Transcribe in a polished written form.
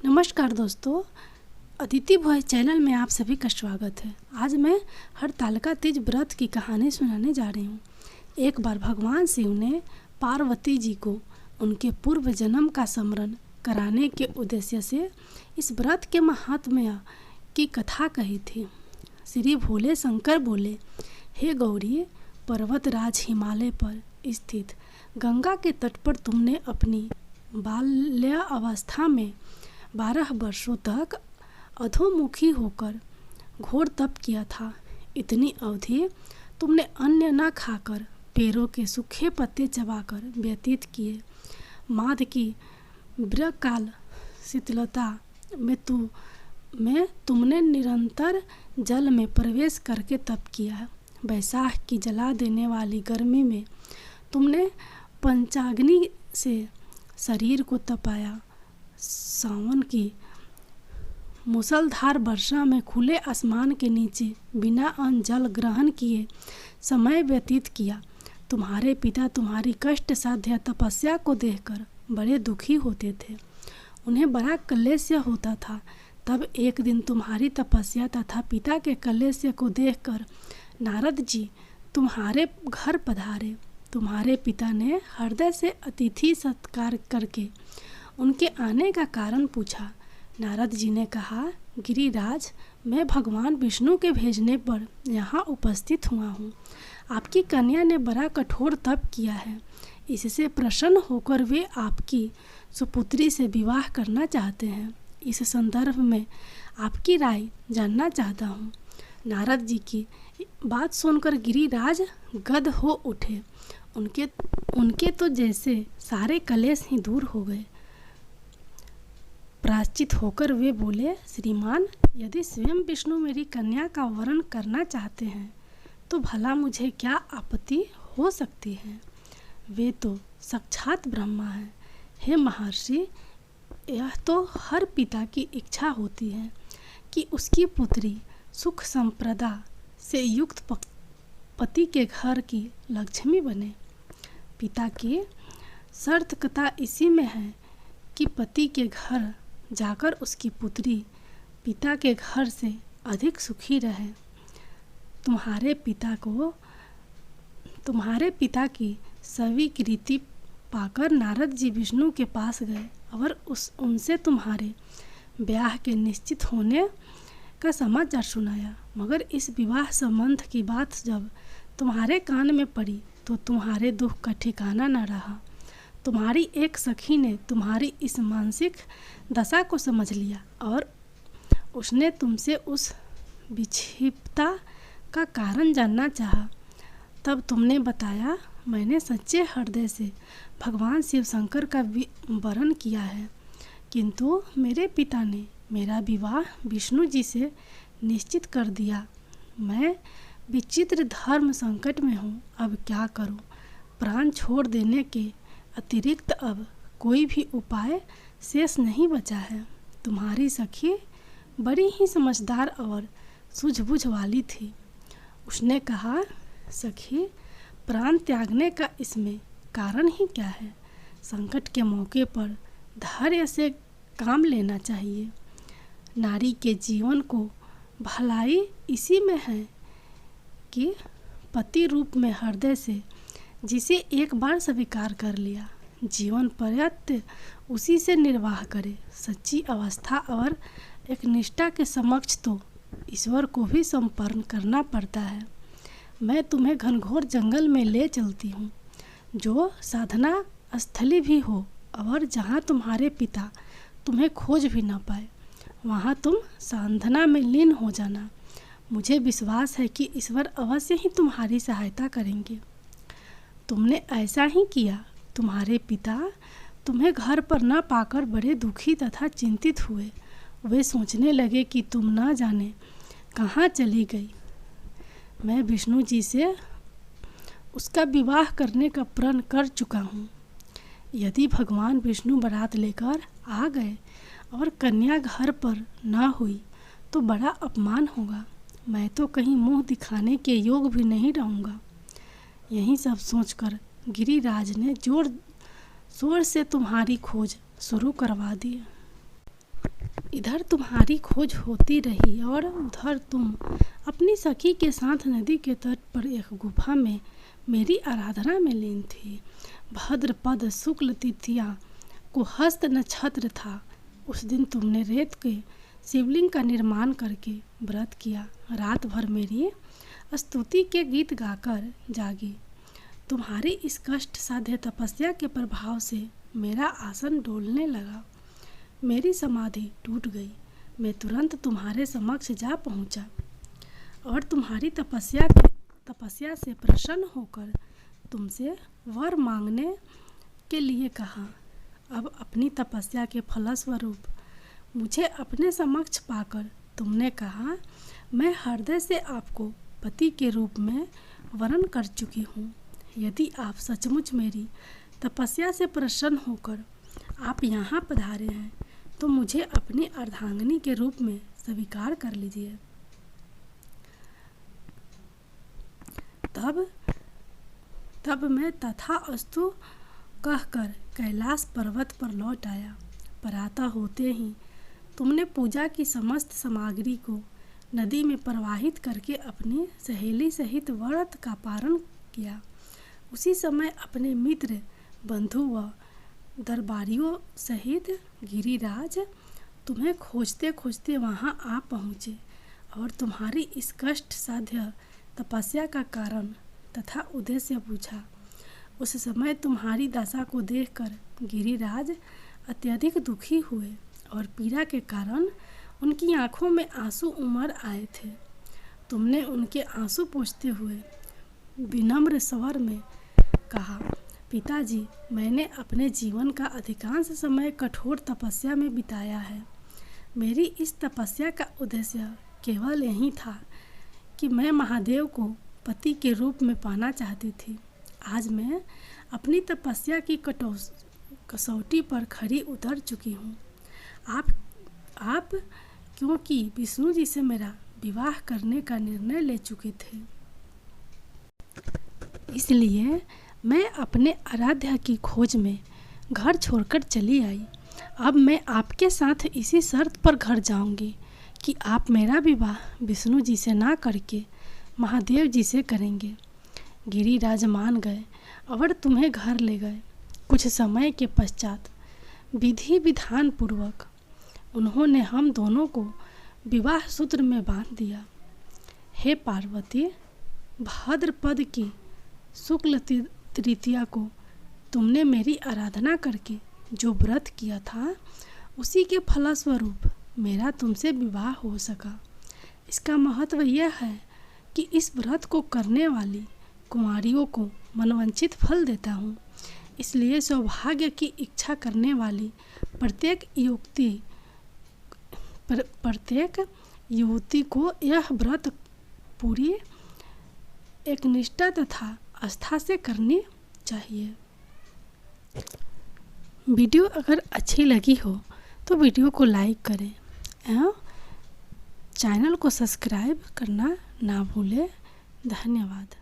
नमस्कार दोस्तों, Aditi voice channel में आप सभी का स्वागत है। आज मैं हरतालिका तीज व्रत की कहानी सुनाने जा रही हूँ। एक बार भगवान शिव ने पार्वती जी को उनके पूर्व जन्म का स्मरण कराने के उद्देश्य से इस व्रत के महात्म्य की कथा कही थी। श्री भोले शंकर बोले, हे गौरी, पर्वतराज हिमालय पर स्थित गंगा के तट पर तुमने अपनी बाल्यावस्था में 12 वर्षों तक अधोमुखी होकर घोर तप किया था। इतनी अवधि तुमने अन्न न खाकर पेड़ों के सूखे पत्ते चबाकर व्यतीत किए। माद की ब्रकाल शीतलता में तुमने निरंतर जल में प्रवेश करके तप किया। बैसाख की जला देने वाली गर्मी में तुमने पंचाग्नि से शरीर को तपाया। सावन की मूसलधार वर्षा में खुले आसमान के नीचे बिना अन्न जल ग्रहण किए समय व्यतीत किया। तुम्हारे पिता तुम्हारी कष्ट साध्य तपस्या को देखकर बड़े दुखी होते थे। उन्हें बड़ा क्लेश होता था। तब एक दिन तुम्हारी तपस्या तथा पिता के क्लेश को देखकर नारद जी तुम्हारे घर पधारे। तुम्हारे पिता ने हृदय से अतिथि सत्कार करके उनके आने का कारण पूछा। नारद जी ने कहा, गिरिराज, मैं भगवान विष्णु के भेजने पर यहाँ उपस्थित हुआ हूँ। आपकी कन्या ने बड़ा कठोर तप किया है। इससे प्रसन्न होकर वे आपकी सुपुत्री से विवाह करना चाहते हैं। इस संदर्भ में आपकी राय जानना चाहता हूँ। नारद जी की बात सुनकर गिरिराज गद हो उठे। उनके तो जैसे सारे कलेश ही दूर हो गए। प्राश्चित होकर वे बोले, श्रीमान, यदि स्वयं विष्णु मेरी कन्या का वरण करना चाहते हैं तो भला मुझे क्या आपत्ति हो सकती है। वे तो साक्षात ब्रह्मा हैं। हे महर्षि, यह तो हर पिता की इच्छा होती है कि उसकी पुत्री सुख संप्रदा से युक्त पति के घर की लक्ष्मी बने। पिता की सार्थकता इसी में है कि पति के घर जाकर उसकी पुत्री पिता के घर से अधिक सुखी रहे। तुम्हारे पिता की स्वीकृति पाकर नारद जी विष्णु के पास गए और उनसे तुम्हारे ब्याह के निश्चित होने का समाचार सुनाया। मगर इस विवाह संबंध की बात जब तुम्हारे कान में पड़ी तो तुम्हारे दुख का ठिकाना न रहा। तुम्हारी एक सखी ने तुम्हारी इस मानसिक दशा को समझ लिया और उसने तुमसे उस विक्षिप्तता का कारण जानना चाहा। तब तुमने बताया, मैंने सच्चे हृदय से भगवान शिव शंकर का वरण किया है, किंतु मेरे पिता ने मेरा विवाह विष्णु जी से निश्चित कर दिया। मैं विचित्र धर्म संकट में हूँ। अब क्या करूँ। प्राण छोड़ देने के अतिरिक्त अब कोई भी उपाय शेष नहीं बचा है। तुम्हारी सखी बड़ी ही समझदार और सूझबूझ वाली थी। उसने कहा, सखी, प्राण त्यागने का इसमें कारण ही क्या है। संकट के मौके पर धैर्य से काम लेना चाहिए। नारी के जीवन को भलाई इसी में है कि पति रूप में हृदय से जिसे एक बार स्वीकार कर लिया, जीवन पर्यंत उसी से निर्वाह करे। सच्ची अवस्था और एक निष्ठा के समक्ष तो ईश्वर को भी संपन्न करना पड़ता है। मैं तुम्हें घनघोर जंगल में ले चलती हूँ, जो साधना स्थली भी हो, और जहाँ तुम्हारे पिता तुम्हें खोज भी न पाए, वहाँ तुम साधना में लीन हो जाना। मुझे विश्वास है कि ईश्वर अवश्य ही तुम्हारी सहायता करेंगे। तुमने ऐसा ही किया। तुम्हारे पिता तुम्हें घर पर न पाकर बड़े दुखी तथा चिंतित हुए। वे सोचने लगे कि तुम न जाने कहाँ चली गई। मैं विष्णु जी से उसका विवाह करने का प्रण कर चुका हूँ। यदि भगवान विष्णु बारात लेकर आ गए और कन्या घर पर न हुई तो बड़ा अपमान होगा। मैं तो कहीं मुंह दिखाने के योग भी नहीं रहूँगा। यही सब सोचकर गिरिराज ने जोर शोर से तुम्हारी खोज शुरू करवा दी। इधर तुम्हारी खोज होती रही और उधर तुम अपनी सखी के साथ नदी के तट पर एक गुफा में मेरी आराधना में लीन थी। भाद्रपद शुक्ल तृतीया को हस्त नक्षत्र था। उस दिन तुमने रेत के शिवलिंग का निर्माण करके व्रत किया। रात भर मेरी स्तुति के गीत गाकर जागी। तुम्हारी इस कष्ट साध्य तपस्या के प्रभाव से मेरा आसन डोलने लगा। मेरी समाधि टूट गई। मैं तुरंत तुम्हारे समक्ष जा पहुंचा और तुम्हारी तपस्या से प्रसन्न होकर तुमसे वर मांगने के लिए कहा। अब अपनी तपस्या के फलस्वरूप मुझे अपने समक्ष पाकर तुमने कहा, मैं हृदय से आपको पति के रूप में वर्ण कर चुकी हूँ। यदि आप सचमुच मेरी तपस्या से प्रसन्न होकर आप यहाँ पधारे हैं तो मुझे अपनी अर्धांगिनी के रूप में स्वीकार कर लीजिए। तब मैं तथास्तु कहकर कैलाश पर्वत पर लौट आया। प्रातः होते ही तुमने पूजा की समस्त सामग्री को नदी में प्रवाहित करके अपनी सहेली सहित व्रत का पारण किया। उसी समय अपने मित्र, बंधु व दरबारियों सहित गिरिराज तुम्हें खोजते खोजते वहां आ पहुँचे और तुम्हारी इस कष्ट साध्य तपस्या का कारण तथा उद्देश्य पूछा। उस समय तुम्हारी दशा को देखकर गिरिराज अत्यधिक दुखी हुए और पीड़ा के कारण उनकी आंखों में आंसू उमड़ आए थे। तुमने उनके आंसू पोंछते हुए विनम्र स्वर में कहा, पिताजी, मैंने अपने जीवन का अधिकांश समय कठोर तपस्या में बिताया है। मेरी इस तपस्या का उद्देश्य केवल यही था कि मैं महादेव को पति के रूप में पाना चाहती थी। आज मैं अपनी तपस्या की कसौटी पर खरी उतर चुकी हूँ। आप क्योंकि विष्णु जी से मेरा विवाह करने का निर्णय ले चुके थे, इसलिए मैं अपने आराध्या की खोज में घर छोड़कर चली आई। अब मैं आपके साथ इसी शर्त पर घर जाऊंगी कि आप मेरा विवाह विष्णु जी से ना करके महादेव जी से करेंगे। गिरिराज मान गए और तुम्हें घर ले गए। कुछ समय के पश्चात विधि विधान पूर्वक उन्होंने हम दोनों को विवाह सूत्र में बांध दिया। हे पार्वती, भाद्रपद की शुक्ल तृतीया को तुमने मेरी आराधना करके जो व्रत किया था, उसी के फलस्वरूप मेरा तुमसे विवाह हो सका। इसका महत्व यह है कि इस व्रत को करने वाली कुंवारियों को मनवांछित फल देता हूँ। इसलिए सौभाग्य की इच्छा करने वाली प्रत्येक युवती को यह व्रत पूरी एकनिष्ठा तथा आस्था से करनी चाहिए। वीडियो अगर अच्छी लगी हो तो वीडियो को लाइक करें एवं चैनल को सब्सक्राइब करना ना भूलें। धन्यवाद।